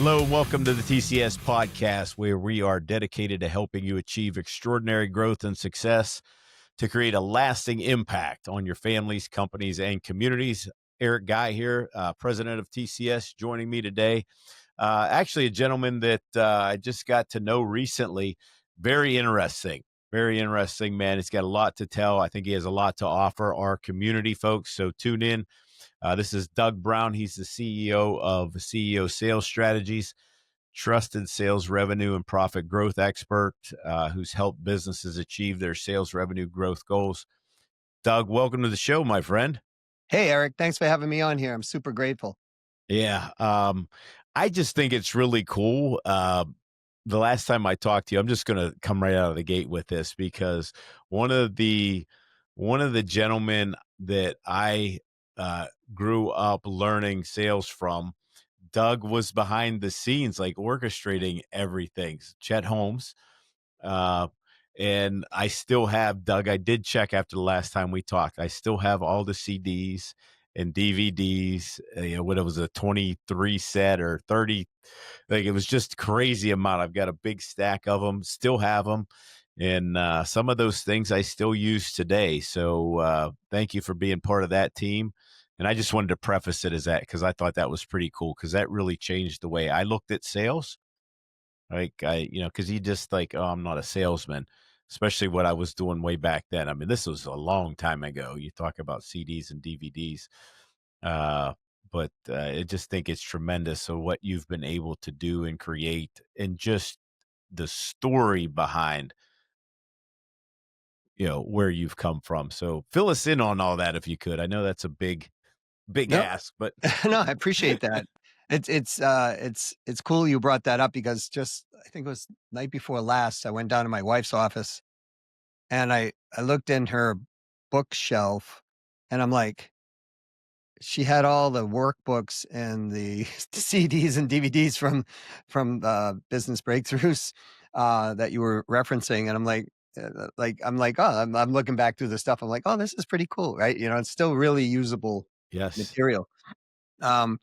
Hello and welcome to the TCS podcast, where we are dedicated to helping you achieve extraordinary growth and success to create a lasting impact on your families, companies, and communities. Eric Guy here, president of TCS, joining me today. Actually, a gentleman that I just got to know recently. Very interesting. Very interesting, man. He's got a lot to tell. I think he has a lot to offer our community, folks. So tune in. This is Doug Brown. He's the CEO of CEO Sales Strategies, trusted sales revenue and profit growth expert who's helped businesses achieve their sales revenue growth goals. Doug, welcome to the show, my friend. Hey, Eric, thanks for having me on here. I'm super grateful. Yeah, I just think it's really cool. The last time I talked to you, I'm just going to come right out of the gate with this because one of the gentlemen that I grew up learning sales from, Doug was behind the scenes, like orchestrating everything. Chet Holmes. Uh, and I still have, Doug, I did check after the last time we talked. I still have all the CDs and DVDs, when it was a 23 set or 30, like it was just crazy amount. I've got a big stack of them, still have them. And some of those things I still use today. So thank you for being part of that team. And I just wanted to preface it as that because I thought that was pretty cool because that really changed the way I looked at sales. Like because he just like, oh, I'm not a salesman, especially what I was doing way back then. I mean, this was a long time ago. You talk about CDs and DVDs, uh, but I just think it's tremendous. So what you've been able to do and create, and just the story behind, where you've come from. So fill us in on all that if you could. I know that's a big No, ask, but no, I appreciate that. It's cool you brought that up because just I think it was night before last, I went down to my wife's office and I looked in her bookshelf and I'm like, she had all the workbooks and the CDs and DVDs from business breakthroughs that you were referencing, and I'm like, oh, I'm looking back through the stuff. I'm like, oh, this is pretty cool, right? It's still really usable yes. material. Um,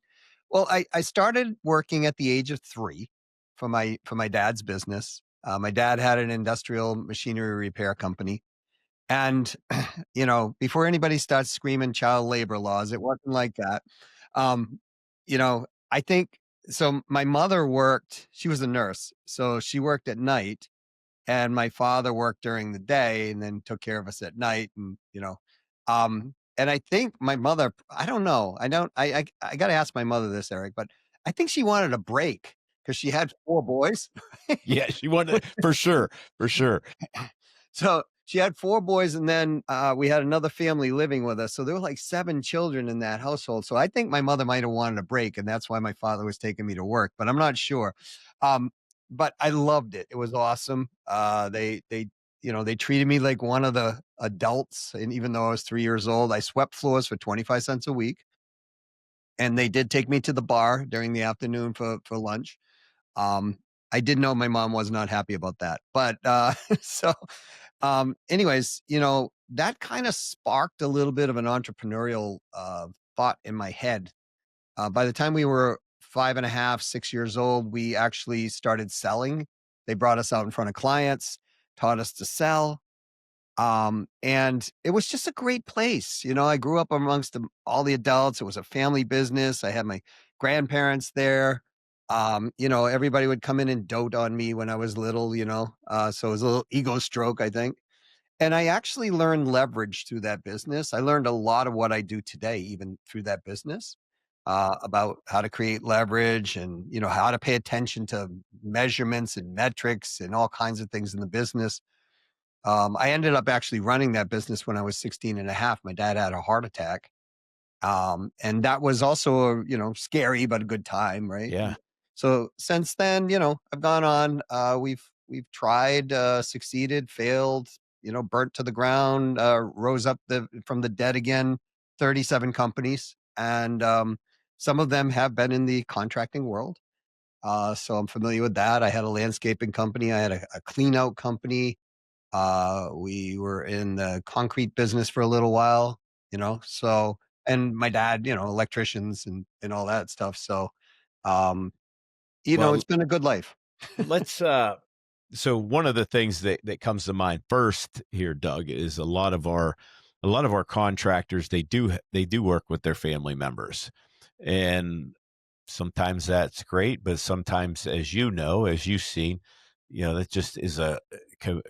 well, I started working at the age of 3 for my dad's business. My dad had an industrial machinery repair company. And, before anybody starts screaming child labor laws, it wasn't like that. Um, I think so. My mother worked, she was a nurse. So she worked at night, and my father worked during the day and then took care of us at night. And I think my mother, I don't know. I got to ask my mother this, Eric, but I think she wanted a break because she had 4 boys. Yeah, she wanted for sure, for sure. So she had 4 boys, and then we had another family living with us. So there were like 7 children in that household. So I think my mother might have wanted a break, and that's why my father was taking me to work, but I'm not sure. Um, but I loved it. It was awesome. They treated me like one of the adults. And even though I was 3 years old, I swept floors for 25 cents a week. And they did take me to the bar during the afternoon for lunch. Um, I did know my mom was not happy about that, but anyways, that kind of sparked a little bit of an entrepreneurial thought in my head. By the time we were 5.5, 6 years old, we actually started selling. They brought us out in front of clients, taught us to sell. And it was just a great place. I grew up amongst all the adults. It was a family business. I had my grandparents there. Everybody would come in and dote on me when I was little, so it was a little ego stroke, I think. And I actually learned leverage through that business. I learned a lot of what I do today, even through that business, about how to create leverage and, how to pay attention to measurements and metrics and all kinds of things in the business. I ended up actually running that business when I was 16 and a half. My dad had a heart attack. And that was also, scary, but a good time. Right. Yeah. So since then, I've gone on, we've tried, succeeded, failed, burnt to the ground, rose up from the dead again, 37 companies. And, some of them have been in the contracting world. So I'm familiar with that. I had a landscaping company. I had a clean out company. We were in the concrete business for a little while, so, and my dad, electricians and all that stuff. So, um, It's Well, been a good life. let's so one of the things that comes to mind first here, Doug, is a lot of our contractors, they do work with their family members. And sometimes that's great, but sometimes, as you know, as you've seen, that just is a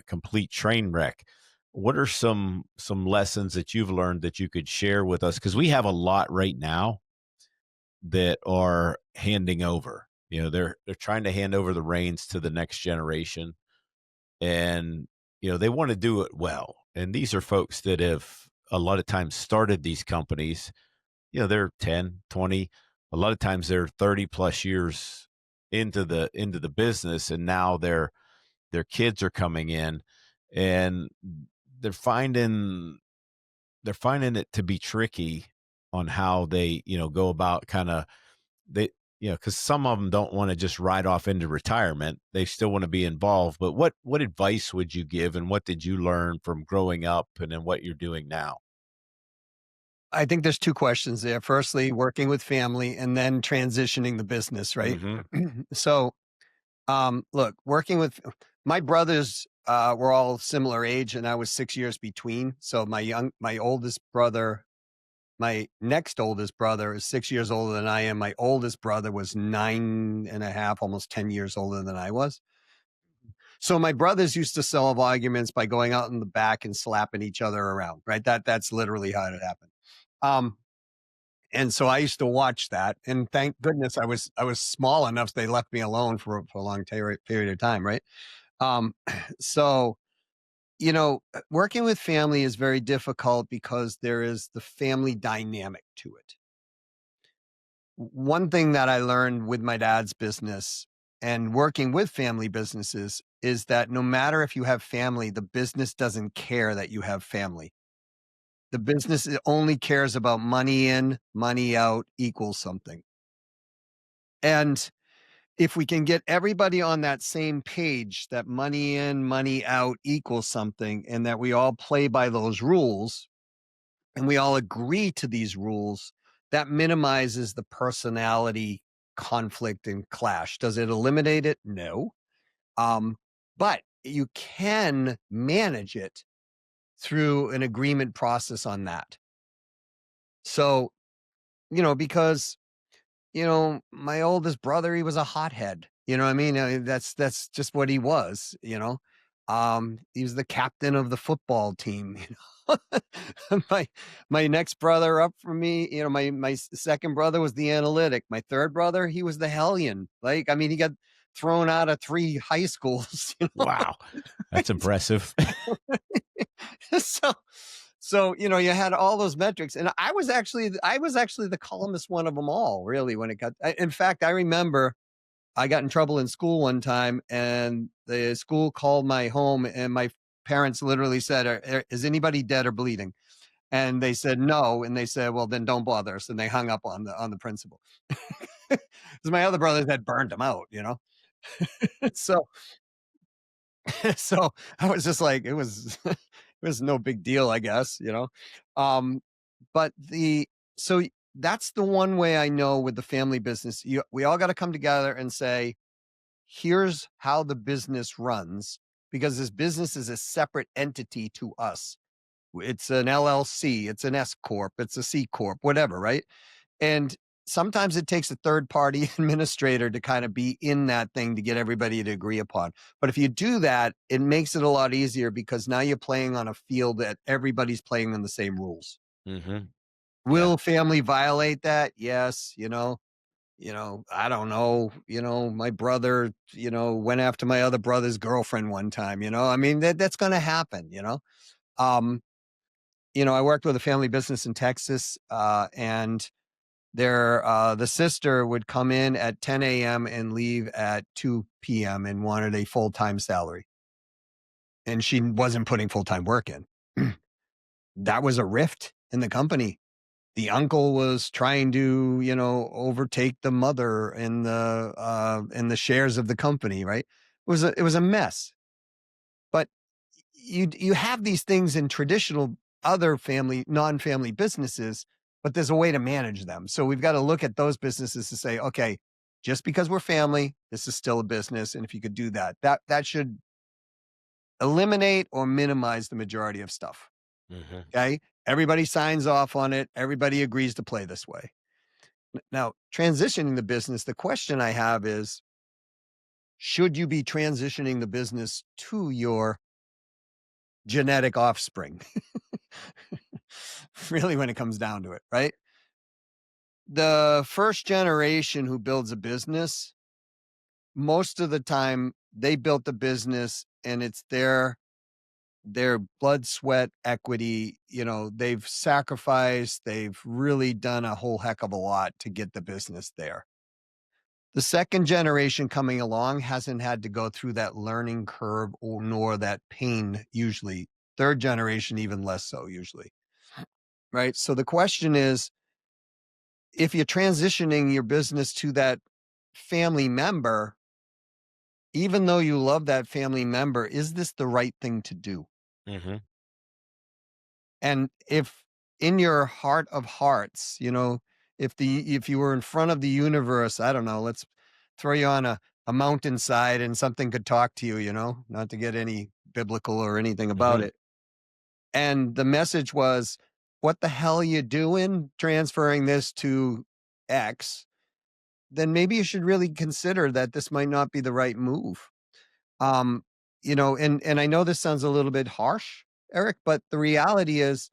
complete train wreck. What are some lessons that you've learned that you could share with us? Because we have a lot right now that are handing over. They're trying to hand over the reins to the next generation, and they want to do it well. And these are folks that have a lot of times started these companies. They're 10, 20, a lot of times they're 30 plus years into the business, and now their kids are coming in, and they're finding they're finding it to be tricky on how they go about kind of they because some of them don't want to just ride off into retirement. They still want to be involved. But what advice would you give, and what did you learn from growing up and then what you're doing now? I think there's 2 questions there. Firstly, working with family and then transitioning the business, right? Hmm. So, look, working with my brothers, were all similar age and I was 6 years between. So my next oldest brother is 6 years older than I am. My oldest brother was 9.5, almost 10 years older than I was. So my brothers used to solve arguments by going out in the back and slapping each other around, right? That's literally how it happened. Um, and so I used to watch that, and thank goodness I was small enough they left me alone for a long period of time, right? Um, so working with family is very difficult because there is the family dynamic to it. One thing that I learned with my dad's business and working with family businesses is that no matter if you have family, the business doesn't care that you have family. The business only cares about money in, money out equals something. And if we can get everybody on that same page that money in, money out equals something, and that we all play by those rules and we all agree to these rules, that minimizes the personality conflict and clash. Does it eliminate it? No. Um, but you can manage it through an agreement process on that. So, because my oldest brother, he was a hothead. You know what I mean? That's just what he was, he was the captain of the football team, My next brother up from me, my second brother was the analytic. My third brother, he was the hellion. Like, I mean, he got thrown out of 3 high schools, Wow, that's right? impressive. So you had all those metrics, and I was actually the calmest one of them all, really, when it got in fact, I remember I got in trouble in school one time, and the school called my home, and my parents literally said, "Is anybody dead or bleeding?" And they said, "No," and they said, "Well, then don't bother us," and they hung up on the principal. 'Cause my other brothers had burned him out, So so I was just like, it was it was no big deal, I guess. Um, but that's the one way I know with the family business, we all got to come together and say, here's how the business runs, because this business is a separate entity to us. It's an LLC, it's an S corp, it's a C corp, whatever, right? And sometimes it takes a third party administrator to kind of be in that thing to get everybody to agree upon. But if you do that, it makes it a lot easier because now you're playing on a field that everybody's playing on the same rules. Hmm. Yeah. Will family violate that? Yes, I don't know, my brother, went after my other brother's girlfriend one time, I mean, that's going to happen. Um, I worked with a family business in Texas, and the sister would come in at 10 a.m. and leave at 2 p.m. and wanted a full-time salary. And she wasn't putting full-time work in. That was a rift in the company. The uncle was trying to, overtake the mother in the shares of the company, right? It was a mess. But you have these things in traditional other non-family businesses, but there's a way to manage them. So we've got to look at those businesses to say, okay, just because we're family, this is still a business. And if you could do that, that should eliminate or minimize the majority of stuff. Mhm. Okay. Everybody signs off on it. Everybody agrees to play this way. Now, transitioning the business, the question I have is, should you be transitioning the business to your genetic offspring? Really, when it comes down to it, right? The first generation who builds a business, most of the time they built the business and it's their blood, sweat, equity, they've sacrificed, they've really done a whole heck of a lot to get the business there. The second generation coming along hasn't had to go through that learning curve or nor that pain usually. Third generation, even less so usually. Right. So the question is, if you're transitioning your business to that family member, even though you love that family member, is this the right thing to do? Mhm. And if in your heart of hearts, if you were in front of the universe, I don't know, let's throw you on a mountainside and something could talk to you, not to get any biblical or anything about Mhm. it. And the message was, what the hell you doing transferring this to X? Then maybe you should really consider that this might not be the right move. Um, and I know this sounds a little bit harsh, Eric, but the reality is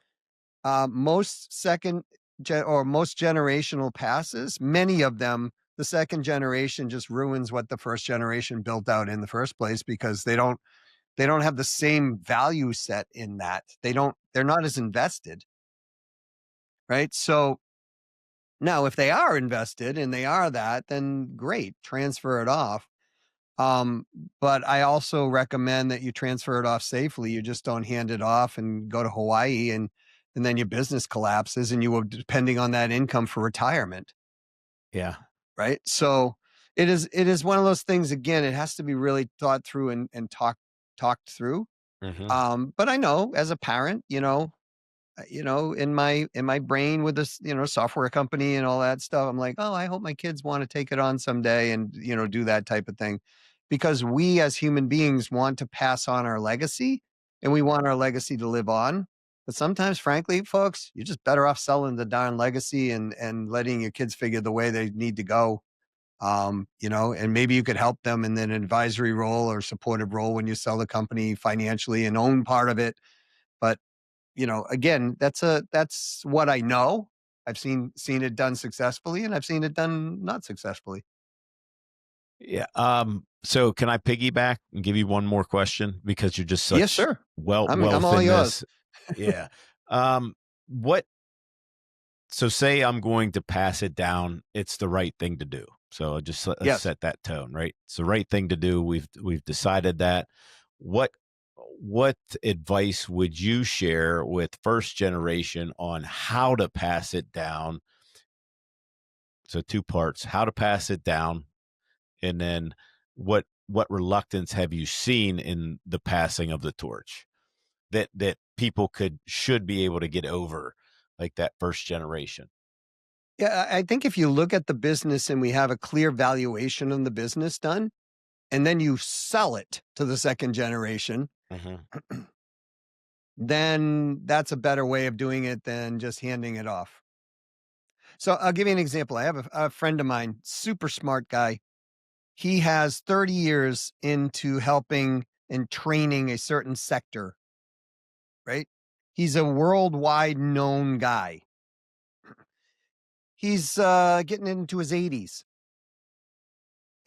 most most generational passes, many of them, the second generation just ruins what the first generation built out in the first place because they don't have the same value set in that. They're not as invested, right? So now if they are invested and they are that, then great, transfer it off. Um, but I also recommend that you transfer it off safely. You just don't hand it off and go to Hawaii and then your business collapses and you will depending on that income for retirement, Yeah. right? So it is one of those things again, it has to be really thought through and talked through. Mhm. But I know as a parent, in my brain with this, software company and all that stuff, I'm like, oh, I hope my kids want to take it on someday and, do that type of thing. Because we as human beings want to pass on our legacy and we want our legacy to live on. But sometimes, frankly, folks, you're just better off selling the darn legacy and letting your kids figure the way they need to go. And maybe you could help them in an advisory role or supportive role when you sell the company financially and own part of it. But again, that's what I know. I've seen it done successfully, and I've seen it done not successfully. Yeah, so can I piggyback and give you one more question because you're just Yes, such sir. well I'm wealth all in yours. this. Yeah. Um, what so say I'm going to pass it down, it's the right thing to do. So just let's Yes. set that tone, right? It's the right thing to do. We've decided that. What what advice would you share with first generation on how to pass it down? So two parts, how to pass it down. And then what reluctance have you seen in the passing of the torch that people should be able to get over, like that first generation? Yeah, I think if you look at the business and we have a clear valuation on the business done, and then you sell it to the second generation, Mhm. then that's a better way of doing it than just handing it off. So I'll give you an example. I have a friend of mine, super smart guy. He has 30 years into helping and training a certain sector, right? He's a worldwide known guy. He's getting into his 80s.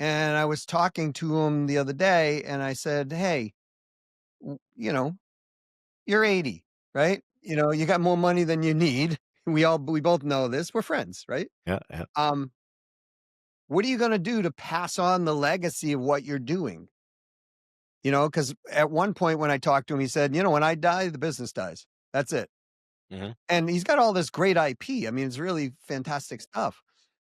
And I was talking to him the other day and I said, "Hey, w- you know, you're 80, right? You got more money than you need. We both know this. We're friends, right? Yeah, yeah. Um, what are you going to do to pass on the legacy of what you're doing?" Because at one point when I talked to him, he said, "When I die, the business dies. That's it." Mhm. And he's got all this great IP. I mean, it's really fantastic stuff.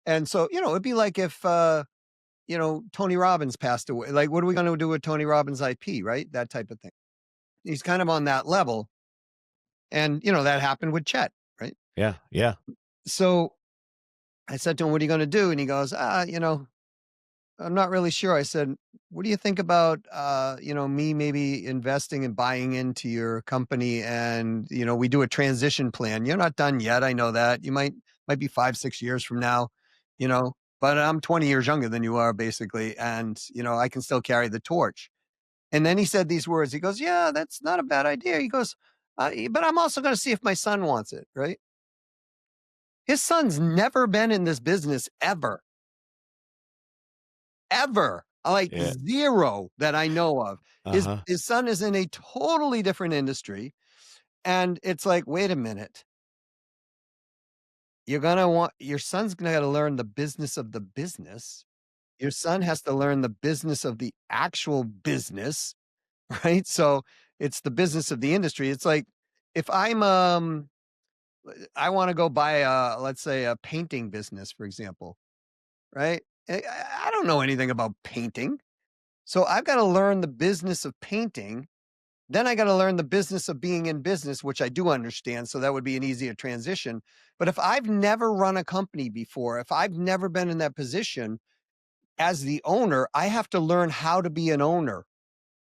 And so, it'd be like if, Tony Robbins passed away. Like, what are we going to do with Tony Robbins' IP, right? That type of thing. He's kind of on that level. And, that happened with Chet, right? Yeah, yeah. So I said to him, "What are you going to do?" And he goes, I'm not really sure. I said, what do you think about, me maybe investing and buying into your company and, we do a transition plan. You're not done yet. I know that. You might be 5, 6 years from now, but I'm 20 years younger than you are basically. And, I can still carry the torch. And then he said these words. He goes, yeah, that's not a bad idea. He goes, but I'm also going to see if my son wants it. Right. His son's never been in this business ever. Ever, like Yeah. 0 that I know of. His Uh-huh. his son is in a totally different industry, and it's like, "Wait a minute. Your son's gonna gotta learn the business of the business. Your son has to learn the business of the actual business," right? So, it's the business of the industry. It's like, if I wanna go buy let's say, a painting business, for example, right? I don't know anything about painting. So I've got to learn the business of painting. Then I got to learn the business of being in business, which I do understand. So that would be an easier transition. But if I've never run a company before, if I've never been in that position as the owner, I have to learn how to be an owner.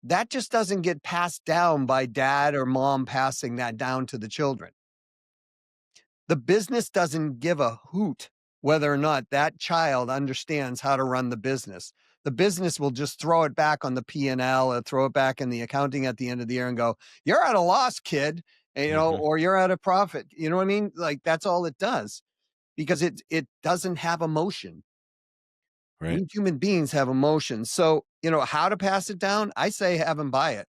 That just doesn't get passed down by dad or mom passing that down to the children. The business doesn't give a hoot whether or not that child understands how to run the business. The business will just throw it back on the P&L or throw it back in the accounting at the end of the year and go, "You're at a loss, kid," Mhm. or "You're at a profit." You know what I mean? Like, that's all it does because it doesn't have emotion. Right. We human beings have emotions. So, how to pass it down? I say have them buy it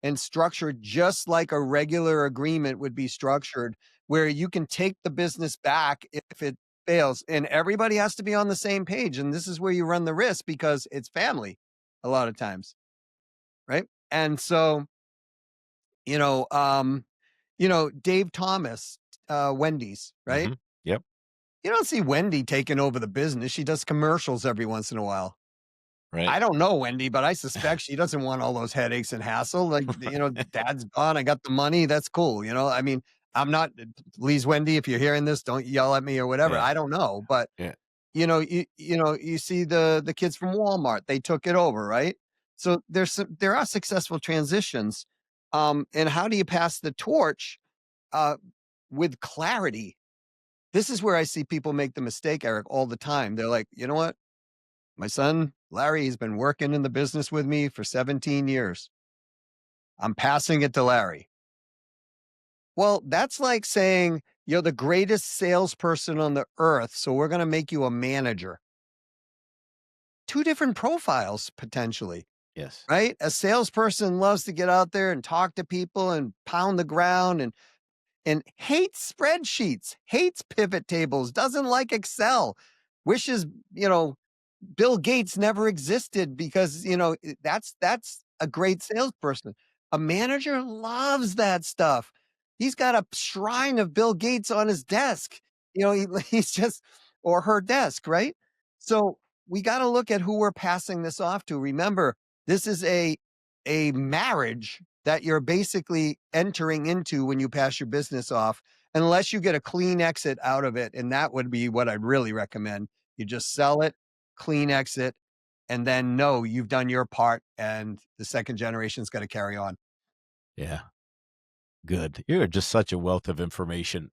and structured just like a regular agreement would be structured, where you can take the business back if it fails. And everybody has to be on the same page. And this is where you run the risk because it's family a lot of times. Right. And so, you know, um, Dave Thomas, Wendy's, right? Mhm. Yep. You don't see Wendy taking over the business. She does commercials every once in a while. Right. I don't know Wendy, but I suspect she doesn't want all those headaches and hassle. Like, dad's gone. I got the money. That's cool. I mean, I'm not, please, Wendy, if you're hearing this, don't yell at me or whatever. Yeah. I don't know. But, Yeah. you see the kids from Walmart, they took it over, right? So there are successful transitions. And how do you pass the torch uh, with clarity? This is where I see people make the mistake, Eric, all the time. They're like, you know what? My son, Larry, he's been working in the business with me for 17 years. I'm passing it to Larry. Well, that's like saying you're the greatest salesperson on the earth, so we're going to make you a manager. Two different profiles, potentially, Yes. right? A salesperson loves to get out there and talk to people and pound the ground and hates spreadsheets, hates pivot tables, doesn't like Excel, wishes, you know, Bill Gates never existed because, that's a great salesperson. A manager loves that stuff. He's got a shrine of Bill Gates on his desk. He's just or her desk, right? So we got to look at who we're passing this off to. Remember, this is a marriage that you're basically entering into when you pass your business off, unless you get a clean exit out of it. And that would be what I'd really recommend. You just sell it, clean exit, and then know you've done your part and the second generation's got to carry on. Yeah. Good. You're just such a wealth of information.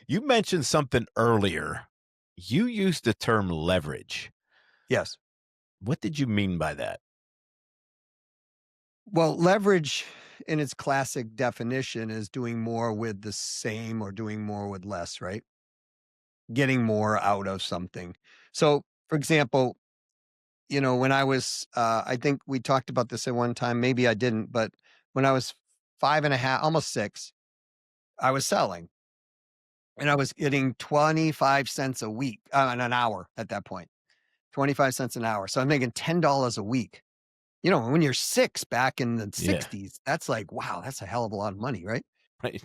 You mentioned something earlier. You used the term leverage. Yes. What did you mean by that? Well, leverage in its classic definition is doing more with the same or doing more with less, right? Getting more out of something. So, for example, when I was, I think we talked about this at one time, maybe I didn't, but when I was five and a half, almost six, I was selling. And I was getting 25 cents a week, an hour at that point, 25 cents an hour. So I'm making $10 a week. When you're 6 back in the Yeah. '60s, that's like, wow, that's a hell of a lot of money, right? Right.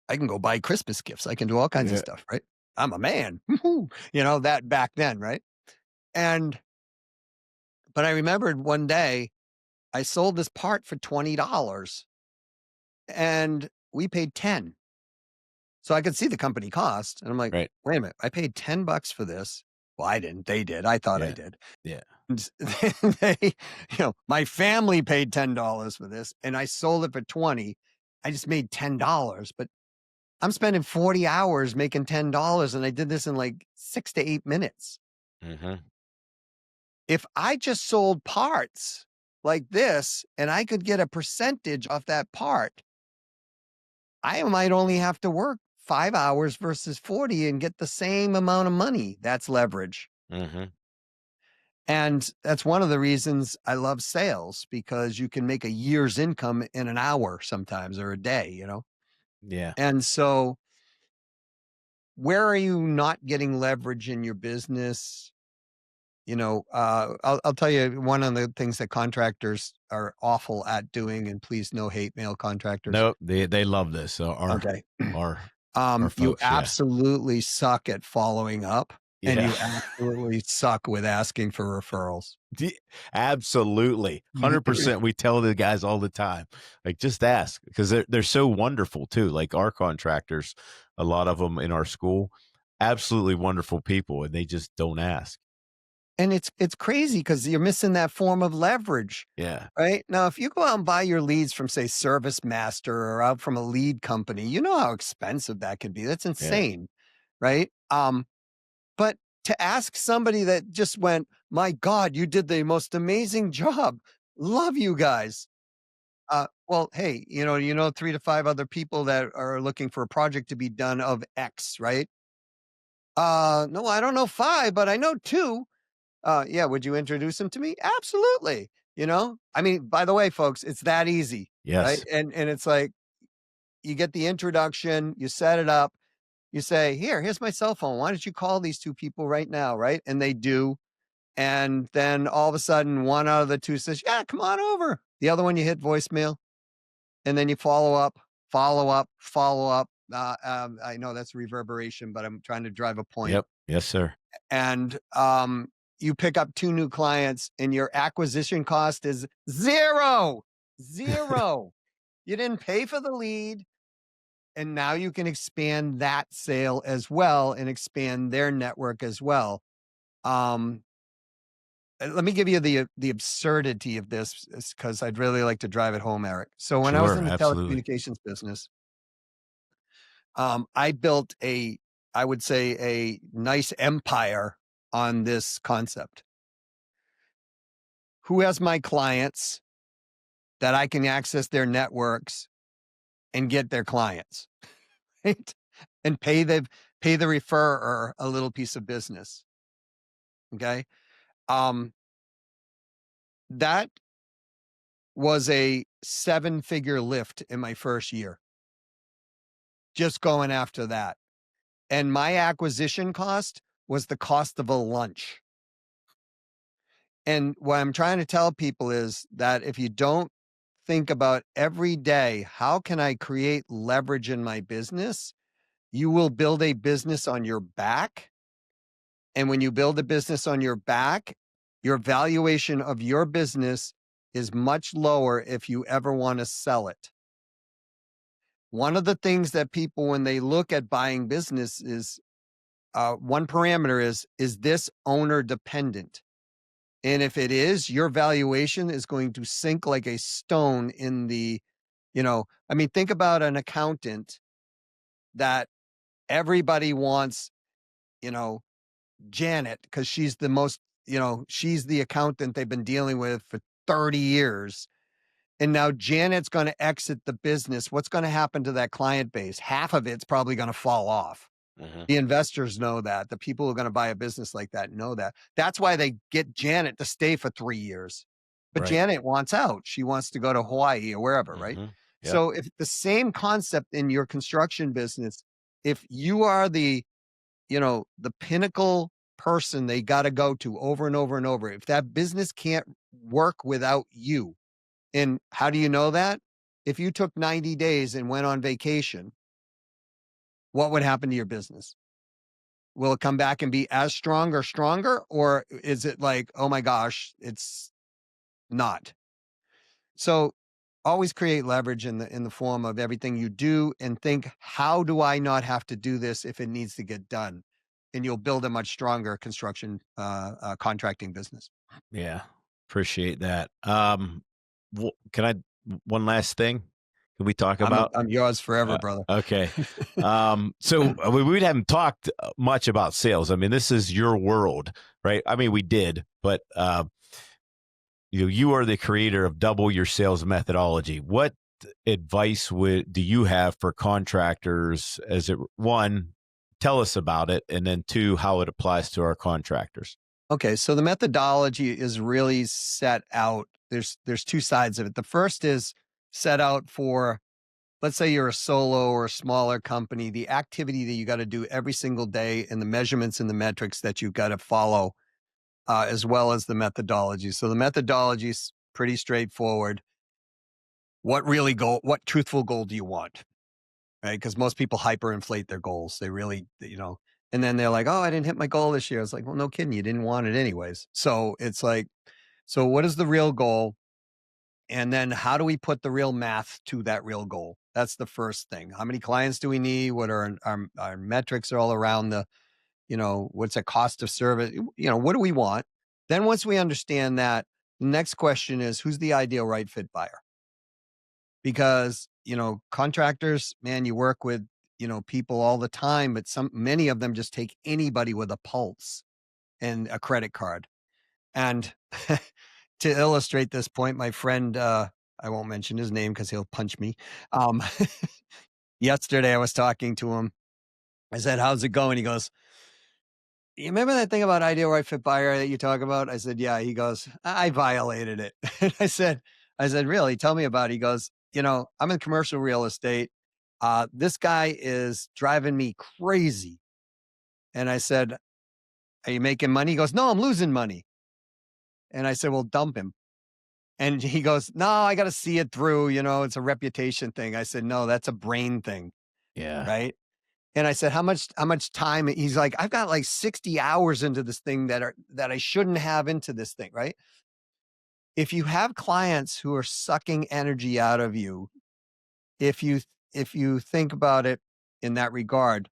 I can go buy Christmas gifts. I can do all kinds of Yeah. stuff, right? I'm a man. Woo-hoo. That back then, right? And but I remembered one day I sold this part for $20 and we paid 10. So I could see the company cost. And I'm like, Right. wait a minute, I paid $10 for this. Well, I didn't. They did. I thought I Yeah. did. Yeah. And they, my family paid $10 for this and I sold it for 20. I just made $10, but I'm spending 40 hours making $10 and I did this in like 6 to 8 minutes. Mhm. If I just sold parts like this and I could get a percentage off that part, I might only have to work 5 hours versus 40 and get the same amount of money. That's leverage. Mhm. And that's one of the reasons I love sales because you can make a year's income in an hour sometimes or a day. Yeah. And so, where are you not getting leverage in your business? I'll tell you one of the things that contractors are awful at doing, and please no hate mail contractors. No, they love this. Okay. Our You folks, yeah. absolutely suck at following up and Yeah. you absolutely suck with asking for referrals. D Absolutely. 100%. We tell the guys all the time, like, "Just ask," because they're so wonderful too. Like, our contractors, a lot of them in our school, absolutely wonderful people, and they just don't ask. And it's crazy because you're missing that form of leverage, Yeah. right? Now, if you go out and buy your leads from, say, Service Master or out from a lead company, you know how expensive that could be. That's Yeah. insane, right? But to ask somebody that just went, "My God, you did the most amazing job. Love you guys." Well, hey, 3 to 5 other people that are looking for a project to be done of X, right? No, I don't know 5, but I know 2. Yeah, would you introduce them to me? Absolutely. I mean, by the way, folks, it's that easy, right? Yes. And it's like you get the introduction, you set it up, you say, here's my cell phone. Why don't you call these 2 people right now, right? And they do. And then all of a sudden, one out of the 2 says, yeah, come on over. The other one, you hit voicemail and then you follow up, follow up, follow up. I know that's reverberation, but I'm trying to drive a point. Yep. Yes, sir. And you pick up 2 new clients and your acquisition cost is 0. 0. You didn't pay for the lead. And now you can expand that sale as well and expand their network as well. Um, Let me give you the absurdity of this because I'd really like to drive it home, Eric. So when I was Sure, in the absolutely. telecommunications business, I built I would say a nice empire on this concept. Who has my clients that I can access their networks and get their clients, right? And pay the referrer a little piece of business. Okay. Um, that was a 7-figure lift in my first year, just going after that. And my acquisition cost was the cost of a lunch. And what I'm trying to tell people is that if you don't think about every day, how can I create leverage in my business? You will build a business on your back. And when you build a business on your back, your valuation of your business is much lower if you ever want to sell it. One of the things that people, when they look at buying business, is one parameter is this owner dependent? And if it is, your valuation is going to sink like a stone in I mean, think about an accountant that everybody wants, you know, Janet, because she's the accountant they've been dealing with for 30 years. And now Janet's going to exit the business. What's going to happen to that client base? Half of it's probably going to fall off. Mhm. The investors know that. The people who are going to buy a business like that know that. That's why they get Janet to stay for 3 years. But Right. Janet wants out. She wants to go to Hawaii or wherever, right? Mhm. Yep. So if the same concept in your construction business, if you are the pinnacle person they got to go to over and over and over, if that business can't work without you. And how do you know that? If you took 90 days and went on vacation, what would happen to your business? Will it come back and be as strong or stronger? Or is it like, oh my gosh, it's not? So always create leverage in the form of everything you do and think, how do I not have to do this if it needs to get done? and you'll build a much stronger construction contracting business. Yeah. Appreciate that. Can I one last thing? Can we talk about? I'm yours forever, Uh, brother. okay. So we haven't talked much about sales. I mean, this is your world, right? I mean, we did, but you are the creator of Double Your Sales methodology. What advice do you have for contractors? As it one, tell us about it, and then two, how it applies to our contractors. Okay, so the methodology is really set out. There's two sides of it. The first is set out for, let's say you're a solo or a smaller company, the activity that you got to do every single day and the measurements and the metrics that you've got to follow, as well as the methodology. So the methodology is pretty straightforward. What truthful goal do you want? Right? Because most people hyperinflate their goals. They really, and then they're like, oh, I didn't hit my goal this year. I was like, well, no kidding. You didn't want it anyways. So it's like, so what is the real goal? And then how do we put the real math to that real goal? That's the first thing. How many clients do we need? What are our metrics are all around what's the cost of service? What do we want? Then once we understand that, the next question is, who's the ideal right fit buyer? Because, contractors, man, you work with, people all the time, but many of them just take anybody with a pulse and a credit card. And to illustrate this point, my friend, I won't mention his name because he'll punch me. Um, Yesterday I was talking to him. I said, how's it going? He goes, you remember that thing about ideal right fit buyer that you talk about? I said, yeah. He goes, I violated it. And I said, really? Tell me about it. He goes, I'm in commercial real estate. This guy is driving me crazy. And I said, are you making money? He goes, no, I'm losing money. And I said, well, dump him. And he goes, no, I got to see it through. It's a reputation thing. I said, no, that's a brain thing. Yeah. Right. And I said, how much time? He's like, I've got like 60 hours into this thing that I shouldn't have into this thing. Right. If you have clients who are sucking energy out of you, if you think about it in that regard,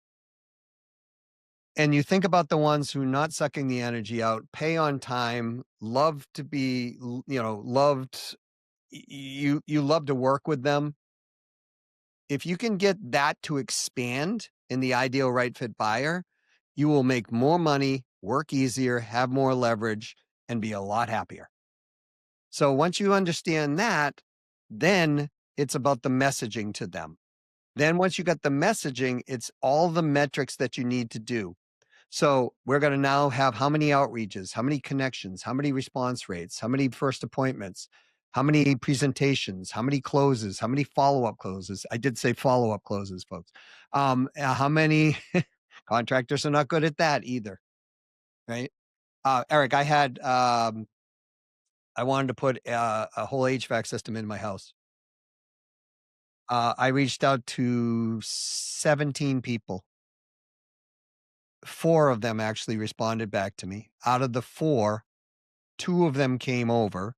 and you think about the ones who are not sucking the energy out, pay on time, love to be, loved, you love to work with them. If you can get that to expand in the ideal right fit buyer, you will make more money, work easier, have more leverage, and be a lot happier. So once you understand that, then it's about the messaging to them. Then once you got the messaging, it's all the metrics that you need to do. So we're going to now have how many outreaches, how many connections, how many response rates, how many first appointments, how many presentations, how many closes, how many follow-up closes. I did say follow-up closes, folks. How many contractors are not good at that either, right? Eric, I wanted to put a whole HVAC system in my house. I reached out to 17 people. 4 of them actually responded back to me. Out of the 4, 2 of them came over.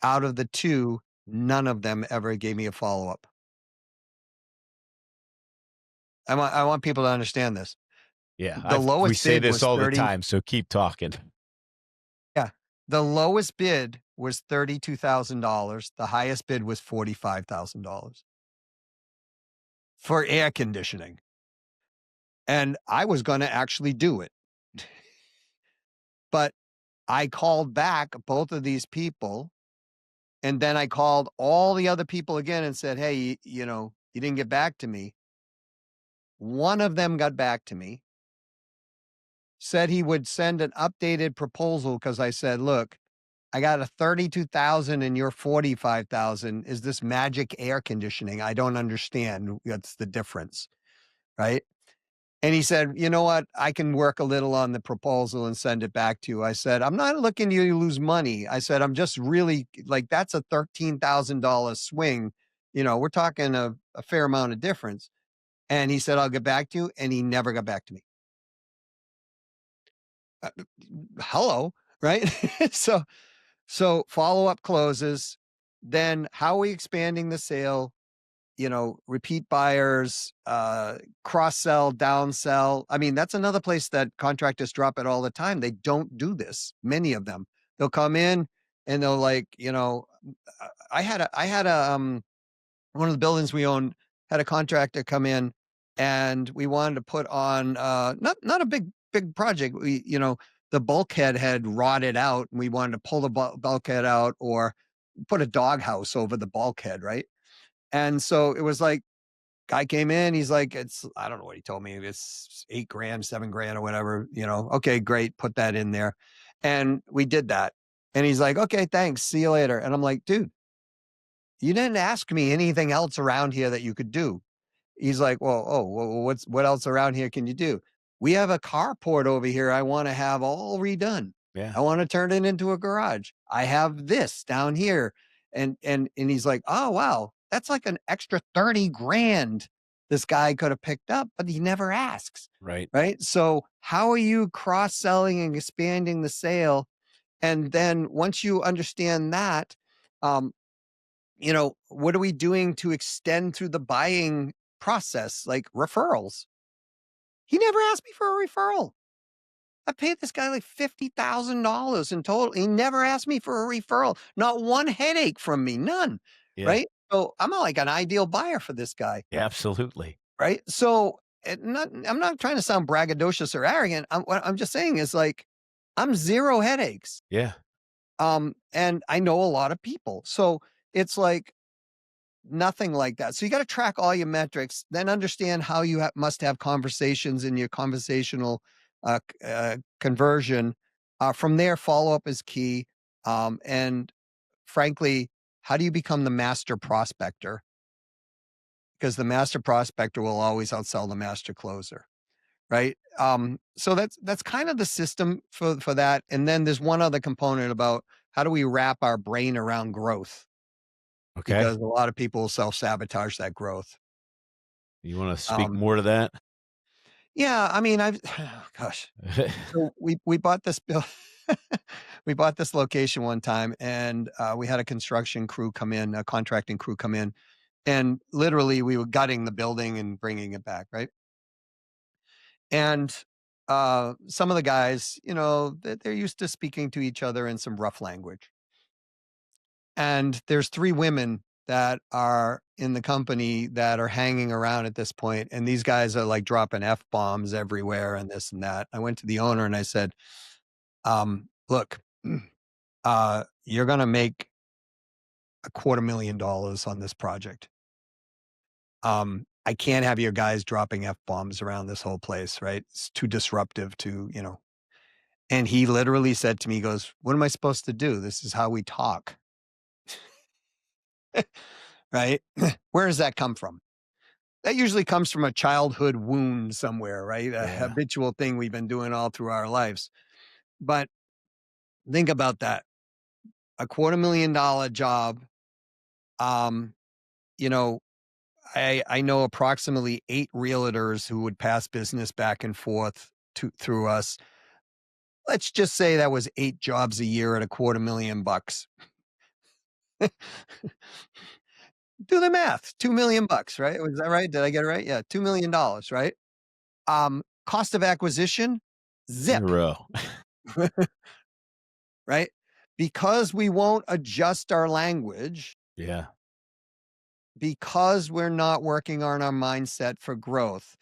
Out of the 2, none of them ever gave me a follow-up. I want people to understand this. Yeah. The We lowest say bid this was all the 30. time, so keep talking. Yeah. The lowest bid was $32,000. The highest bid was $45,000 for air conditioning. And I was going to actually do it. But I called back both of these people. And then I called all the other people again and said, hey, you didn't get back to me. One of them got back to me, said he would send an updated proposal because I said, look, I got a 32,000 and you're 45,000. Is this magic air conditioning? I don't understand. What's the difference, right? And he said, you know what? I can work a little on the proposal and send it back to you. I said, I'm not looking you to lose money. I said, I'm just really like, that's a $13,000 swing. We're talking a fair amount of difference. And he said, I'll get back to you. And he never got back to me. Hello. Right. So follow-up closes. Then how are we expanding the sale? repeat buyers, cross sell, down sell. I mean, that's another place that contractors drop it all the time. They don't do this. Many of them, they'll come in and they'll like, I had a one of the buildings we own had a contractor come in and we wanted to put on not a big project. The bulkhead had rotted out and we wanted to pull the bulkhead out or put a doghouse over the bulkhead, right? And so it was like guy came in, he's like, it's I don't know what he told me. It's 8 grand, 7 grand or whatever. Okay, great, put that in there. And we did that. And he's like, okay, thanks. See you later. And I'm like, dude, you didn't ask me anything else around here that you could do. He's like, well, oh, well, what else around here can you do? We have a carport over here I want to have all redone. Yeah. I want to turn it into a garage. I have this down here. And he's like, oh wow, that's like an extra 30 grand this guy could have picked up, but he never asks. Right. Right. So how are you cross-selling and expanding the sale? And then once you understand that, um, what are we doing to extend through the buying process, like referrals? He never asked me for a referral. I paid this guy like $50,000 in total. He never asked me for a referral. Not one headache from me, none. Yeah. Right. So I'm like an ideal buyer for this guy. Yeah, absolutely. Right. So I'm not trying to sound braggadocious or arrogant. What I'm just saying is like, I'm zero headaches. Yeah. And I know a lot of people. So it's like, nothing like that. So you got to track all your metrics, then understand how you must have conversations in your conversational conversion. From there, follow up is key. And frankly, how do you become the master prospector? Because the master prospector will always outsell the master closer, right? So that's kind of the system for that. And then there's one other component about how do we wrap our brain around growth? Okay. Because a lot of people self-sabotage that growth. You want to speak Um, more to that? yeah, I mean, gosh. So we bought this bill we bought this location one time and, we had a construction crew come in, a contracting crew come in, and literally we were gutting the building and bringing it back, right? And, some of the guys, they're used to speaking to each other in some rough language. And there's 3 women that are in the company that are hanging around at this point, and these guys are, like, dropping F-bombs everywhere and this and that. I went to the owner and I said, "Look, you're gonna make $250,000 on this project. I can't have your guys dropping F-bombs around this whole place, right? It's too disruptive to." And he literally said to me, he goes, "What am I supposed to do? This is how we talk." Right? Where does that come from? That usually comes from a childhood wound somewhere, right? A Yeah. habitual thing we've been doing all through our lives. But think about that. A $250,000 job. Um, you know, I know approximately 8 realtors who would pass business back and forth through us. Let's just say that was 8 jobs a year at a $250,000 bucks. Do the math. $2,000,000 bucks, right? Was that right? Did I get it right? Yeah, $2,000,000, right? Cost of acquisition, zip, 0. right? Because we won't adjust our language, Yeah. because we're not working on our mindset for growth.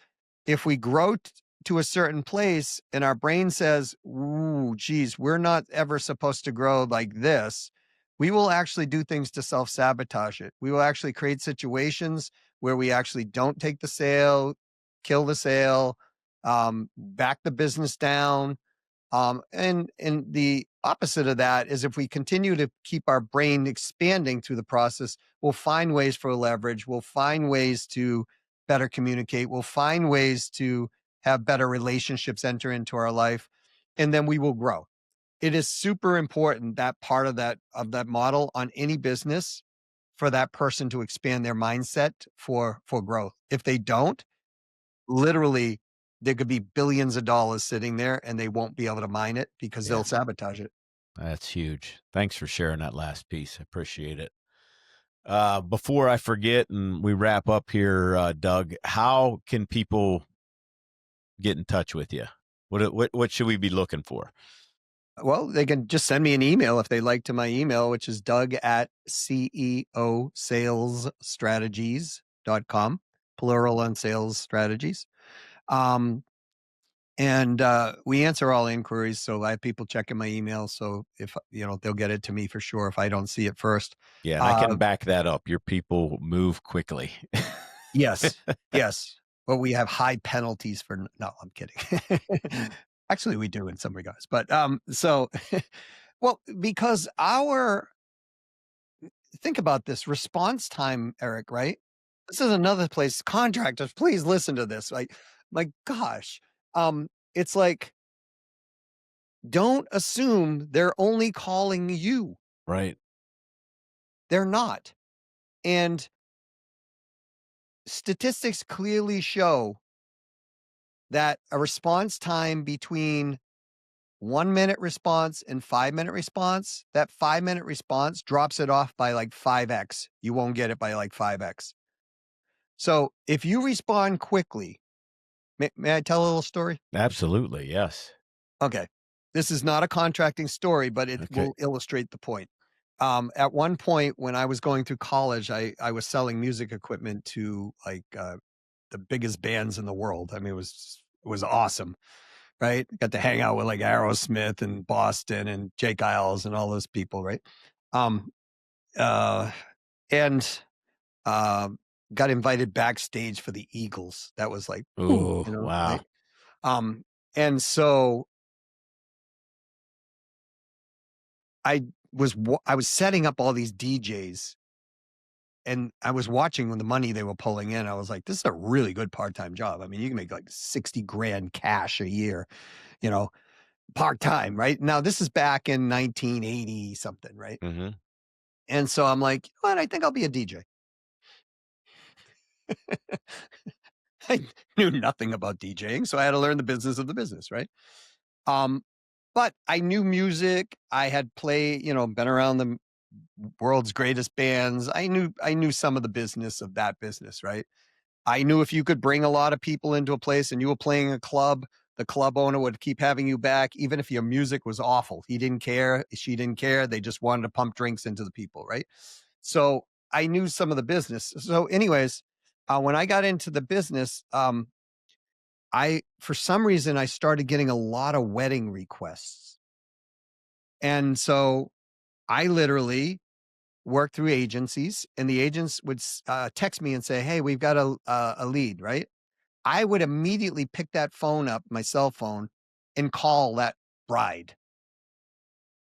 If we grow to a certain place and our brain says, ooh, geez, we're not ever supposed to grow like this, we will actually do things to self sabotage it. We will actually create situations where we actually don't take the sale, kill the sale, back the business down. And the opposite of that is if we continue to keep our brain expanding through the process, we'll find ways for leverage. We'll find ways to better communicate. We'll find ways to have better relationships enter into our life, and then we will grow. It is super important that part of that model on any business for that person to expand their mindset for growth. If they don't, literally, there could be billions of dollars sitting there and they won't be able to mine it because Yeah. they'll sabotage it. That's huge. Thanks for sharing that last piece. I appreciate it. Before I forget and we wrap up here, Doug, how can people get in touch with you? What should we be looking for? Well, they can just send me an email if they like to my email, which is Doug at ceosalesstrategies.com, plural on sales strategies. Um, and we answer all inquiries. So I have people checking my email. So if, they'll get it to me for sure if I don't see it first. Yeah, and I Uh, can back that up. Your people move quickly. yes, yes. But we have high penalties for, no, I'm kidding. Actually, we do in some regards. But so, well, because think about this response time, Eric, right? This is another place. Contractors, please listen to this. Like, my gosh. It's like, don't assume they're only calling you. Right. They're not. And statistics clearly show that a response time between 1 minute response and 5 minute response, that 5 minute response drops it off by like 5x. You won't get it by like 5x. So if you respond quickly, may I tell a little story? Absolutely. Yes. Okay. This is not a contracting story, but it Okay. will illustrate the point. At one point when I was going through college, I was selling music equipment to like the biggest bands in the world. I mean, it was awesome, right? Got to hang out with like Aerosmith and Boston and Jake Isles and all those people, right? Um, uh, and uh, got invited backstage for the Eagles. That was like, whew, Oh, wow. right? Um, and so I was setting up all these DJs and I was watching when the money they were pulling in. I was like, this is a really good part-time job. I mean, you can make like 60 grand cash a year, you know, part-time, right? Now this is back in 1980 something, right? Hmm. And so I'm like, you know what? I think I'll be a DJ. I knew nothing about DJing, so I had to learn the business of the business, right? Um, but I knew music. I had been around the world's greatest bands. I knew some of the business of that business, right? I knew if you could bring a lot of people into a place and you were playing a club, the club owner would keep having you back, even if your music was awful. He didn't care. She didn't care. They just wanted to pump drinks into the people, right? So I knew some of the business. So, anyways, when I got into the business, for some reason, I started getting a lot of wedding requests. And so I literally worked through agencies, and the agents would text me and say, "Hey, we've got a lead," right? I would immediately pick that phone up, my cell phone, and call that bride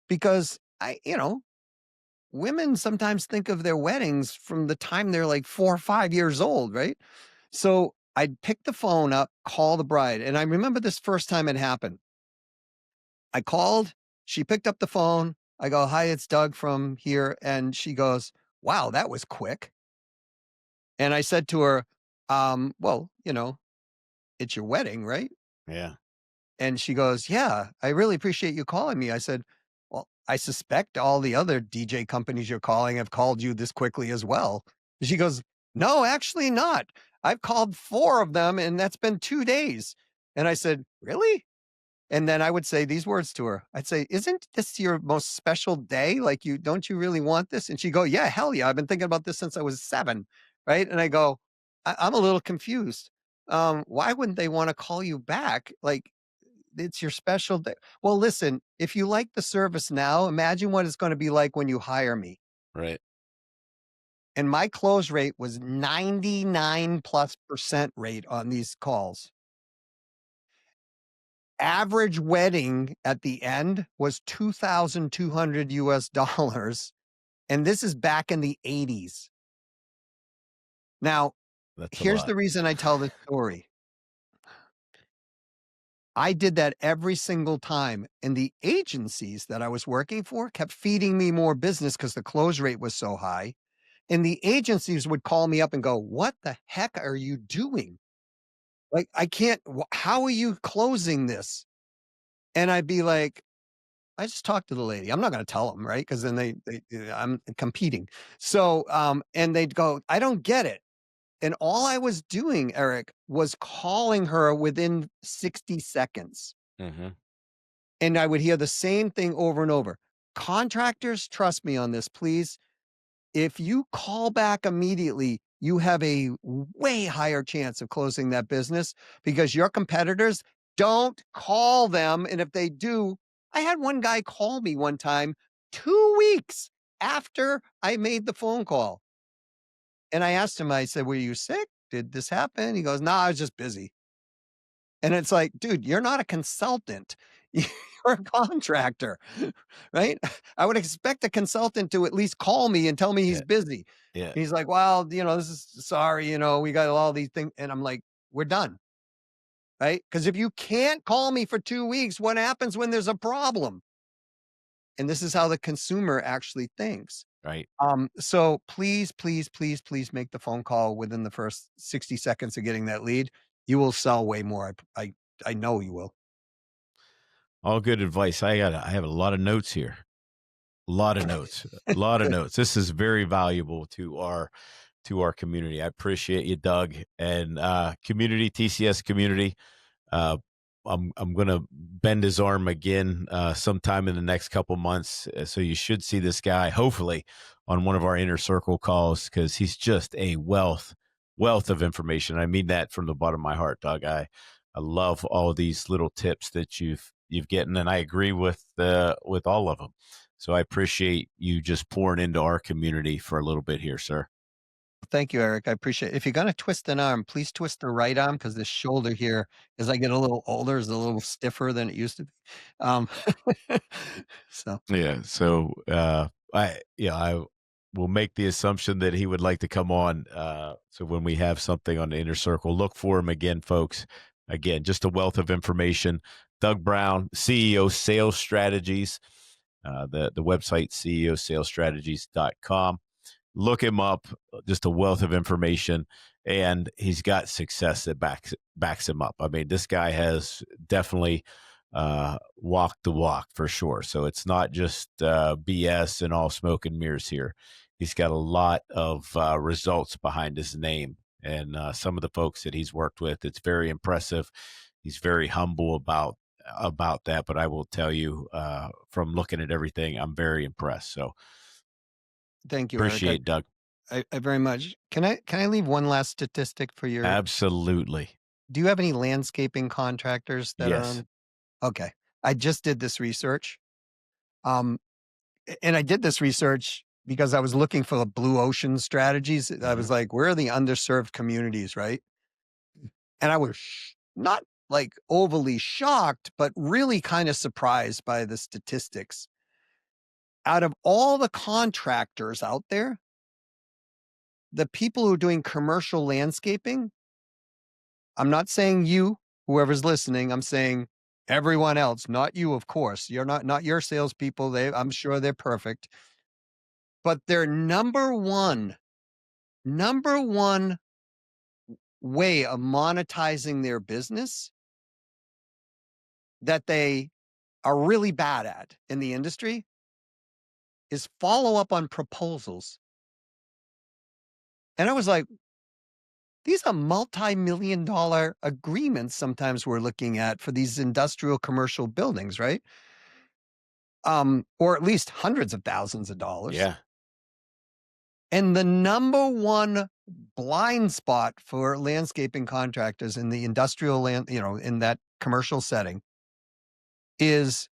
because women sometimes think of their weddings from the time they're like 4 or 5 years old, right? So I'd pick the phone up, call the bride, and I remember this first time it happened. I called, she picked up the phone. I go, "Hi, it's Doug from here," and she goes, "Wow, that was quick." And I said to her, "Well, it's your wedding, right?" Yeah. And she goes, "Yeah, I really appreciate you calling me." I said, "Well, I suspect all the other DJ companies you're calling have called you this quickly as well." And she goes, "No, actually not. I've called 4 of them and that's been 2 days." And I said, "Really?" And then I would say these words to her. I'd say, "Isn't this your most special day? Like, don't you really want this?" And she'd go, "Yeah, hell yeah. I've been thinking about this since I was 7." Right. And I go, I'm a little confused. Why wouldn't they want to call you back? Like, it's your special day. Well, listen, if you like the service now, imagine what it's going to be like when you hire me. Right. And my close rate was 99+% rate on these calls. Average wedding at the end was 2,200 US dollars. And this is back in the 80s. Now, That's a here's lot. the reason I tell this story. I did that every single time. And the agencies that I was working for kept feeding me more business because the close rate was so high. And the agencies would call me up and go, "What the heck are you doing? Like, I can't, how are you closing this?" And I'd be like, I just talked to the lady. I'm not gonna tell them, right? Because then I'm competing. So, and they'd go, "I don't get it." And all I was doing, Eric, was calling her within 60 seconds. Mhm. And I would hear the same thing over and over. "Contractors, trust me on this, please. If you call back immediately, you have a way higher chance of closing that business because your competitors don't call them. And if they do, I had one guy call me one time 2 weeks after I made the phone call. And I asked him, I said, "Were you sick? Did this happen?" He goes, "No, I was just busy." And it's like, dude, you're not a consultant. You're a contractor, right? I would expect a consultant to at least call me and tell me he's Yeah, busy. yeah, He's like, "Well, this is sorry, we got all these things." And I'm like, "We're done." Right? Because if you can't call me for 2 weeks, what happens when there's a problem? And this is how the consumer actually thinks. right. So please, please, please, please make the phone call within the first 60 seconds of getting that lead. You will sell way more. I know you will. All good advice. I have a lot of notes here. A lot of notes. A lot of Good. notes. This is very valuable to our community. I appreciate you, Doug, and community, TCS community. Uh, I'm gonna bend his arm again sometime in the next couple months. So you should see this guy hopefully on one of our inner circle calls because he's just a wealth of information. I mean that from the bottom of my heart, Doug. I love all these little tips that you've gotten, and I agree with all of them. So I appreciate you just pouring into our community for a little bit here, sir. Thank you, Eric. I appreciate it. If you're gonna twist an arm, please twist the right arm because this shoulder here, as I get a little older, is a little stiffer than it used to be. Um, so Yeah. So I will make the assumption that he would like to come on. So when we have something on the inner circle, look for him again, folks. Again, just a wealth of information. Doug Brown, CEO Sales Strategies. The website ceosalesstrategies.com. Look him up, just a wealth of information, and he's got success that backs him up. I mean, this guy has definitely walked the walk for sure. So it's not just BS and all smoke and mirrors here. He's got a lot of results behind his name, and some of the folks that he's worked with, it's very impressive. He's very humble about that, but I will tell you from looking at everything, I'm very impressed. So thank you, Eric. appreciate Doug. I very much. Can I leave one last statistic for your Absolutely. do you have any landscaping contractors that are Yes. on? Okay. I just did this research. Um, and I did this research because I was looking for the blue ocean strategies. I Mhm. was like, where are the underserved communities, right? And I was not like overly shocked, but really kind of surprised by the statistics. Out of all the contractors out there, the people who are doing commercial landscaping, I'm not saying you, whoever's listening, I'm saying everyone else, not you, of course. You're not your salespeople. I'm sure they're perfect. But their number one way of monetizing their business that they are really bad at in the industry is follow up on proposals. And I was like, these are multi-million dollar agreements sometimes we're looking at for these industrial commercial buildings, right? Or at least hundreds of thousands of dollars. Yeah. And the number one blind spot for landscaping contractors in the industrial land, in that commercial setting is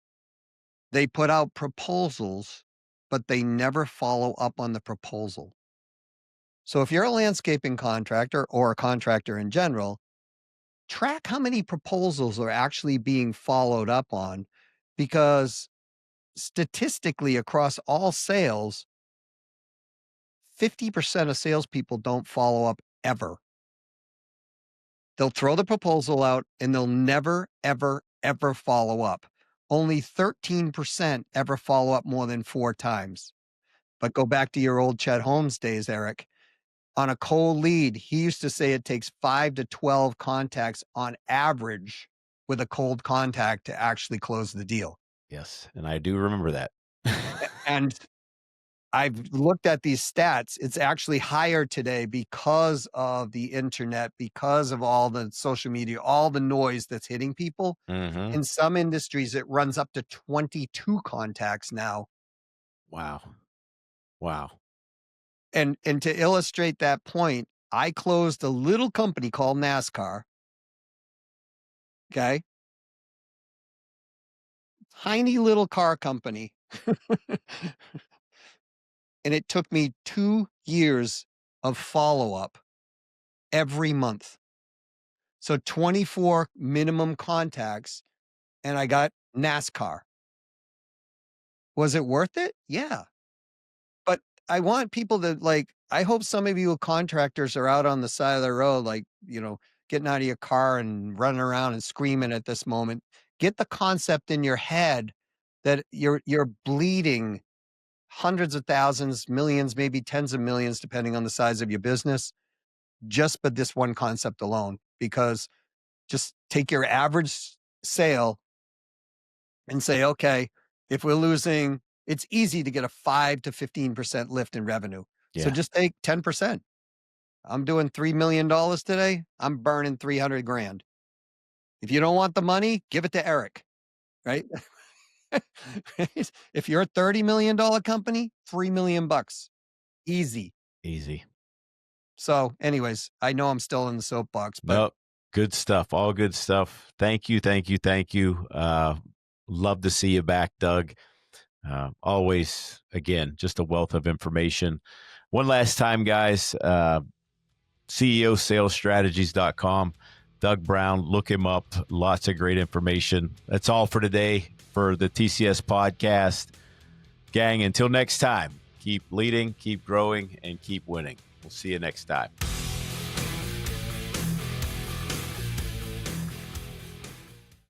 they put out proposals, but they never follow up on the proposal. So if you're a landscaping contractor or a contractor in general, track how many proposals are actually being followed up on because statistically across all sales, 50% of salespeople don't follow up ever. They'll throw the proposal out and they'll never, ever, ever follow up. Only 13% ever follow up more than 4 times. But go back to your old Chet Holmes days, Eric. On a cold lead, he used to say it takes 5 to 12 contacts on average with a cold contact to actually close the deal. Yes, and I do remember that. And I've looked at these stats. It's actually higher today because of the internet, because of all the social media, all the noise that's hitting people. Mhm. In some industries, it runs up to 22 contacts now. Wow. Wow. And to illustrate that point, I closed a little company called NASCAR. Okay. Tiny little car company. And it took me 2 years of follow-up every month. So 24 minimum contacts, and I got NASCAR. Was it worth it? Yeah. But I want people to like, I hope some of you contractors are out on the side of the road, like, getting out of your car and running around and screaming at this moment. Get the concept in your head that you're bleeding hundreds of thousands, millions, maybe tens of millions, depending on the size of your business, just but this one concept alone. Because just take your average sale and say, okay, if we're losing, it's easy to get a 5 to 15% lift in revenue. So Yeah. just take 10%. I'm doing $3 million today. I'm burning 300 grand. If you don't want the money, give it to Eric, right? If you're a $30 million company, 3 million bucks. Easy. Easy. So anyways, I know I'm still in the soapbox, but Nope. Good stuff. All good stuff. Thank you. Thank you. Thank you. Love to see you back, Doug. Always, again, just a wealth of information. One last time, guys, CEOsalesstrategies.com. Doug Brown, look him up. Lots of great information. That's all for today for the TCS podcast. Gang, until next time, keep leading, keep growing, and keep winning. We'll see you next time.